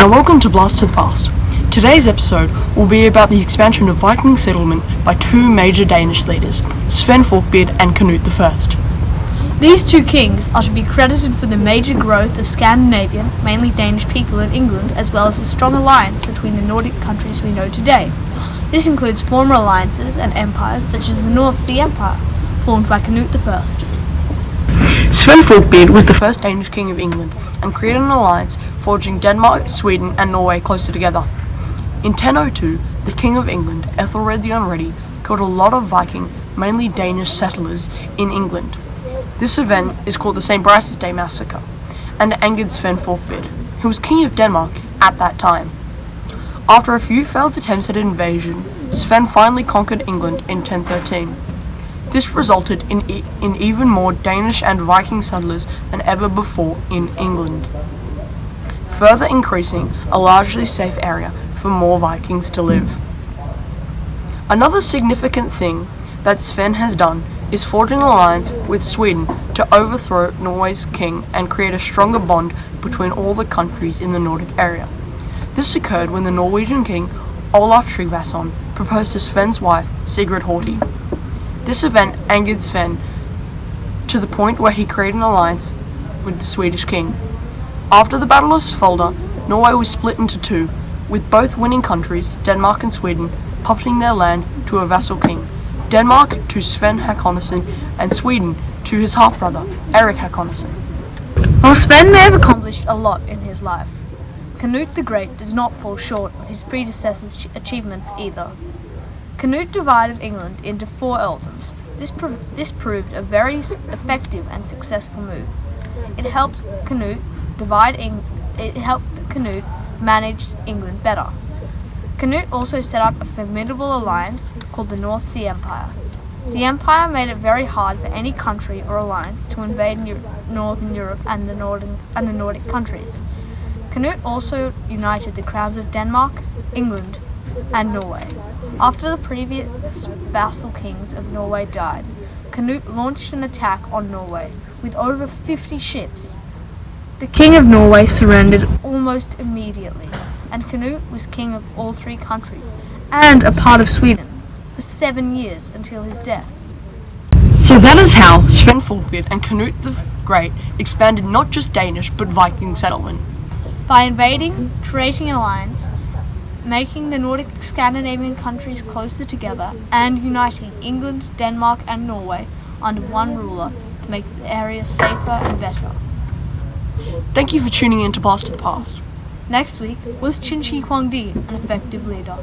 Welcome to Blast to the Past. Today's episode will be about the expansion of Viking settlement by two major Danish leaders, Sven Forkbeard and Canute I. These two kings are to be credited for the major growth of Scandinavian, mainly Danish people in England, as well as a strong alliance between the Nordic countries we know today. This includes former alliances and empires such as the North Sea Empire, formed by Canute I. Sven Forkbeard was the first Danish king of England and created an alliance forging Denmark, Sweden and Norway closer together. In 1002, the King of England, Ethelred the Unready, killed a lot of Viking, mainly Danish settlers in England. This event is called the St. Brice's Day Massacre and angered Sven Forkbeard, who was King of Denmark at that time. After a few failed attempts at invasion, Sven finally conquered England in 1013. This resulted in even more Danish and Viking settlers than ever before in England, further increasing a largely safe area for more Vikings to live. Another significant thing that Sven has done is forging an alliance with Sweden to overthrow Norway's king and create a stronger bond between all the countries in the Nordic area. This occurred when the Norwegian king Olaf Tryggvason proposed to Sven's wife Sigrid Haughty. This event angered Sven to the point where he created an alliance with the Swedish king. After the Battle of Svolder, Norway was split into two, with both winning countries, Denmark and Sweden, puppeting their land to a vassal king, Denmark to Sven Håkonsson and Sweden to his half-brother, Erik Håkonsson. While Sven may have accomplished a lot in his life, Canute the Great does not fall short of his predecessor's achievements either. Canute divided England into 4 earldoms. This proved a very effective and successful move. It helped Canute manage England better. Canute also set up a formidable alliance called the North Sea Empire. The empire made it very hard for any country or alliance to invade Northern Europe and the Nordic countries. Canute also united the crowns of Denmark, England, and Norway. After the previous vassal kings of Norway died, Canute launched an attack on Norway with over 50 ships. The King of Norway surrendered almost immediately, and Canute was king of all 3 countries and a part of Sweden for 7 years until his death. So that is how Sven Forkbeard and Canute the Great expanded not just Danish but Viking settlement. By invading, creating an alliance, making the Nordic Scandinavian countries closer together, and uniting England, Denmark and Norway under one ruler to make the area safer and better. Thank you for tuning in to Blast to the Past. Next week, was Qin Shi Huangdi an effective leader?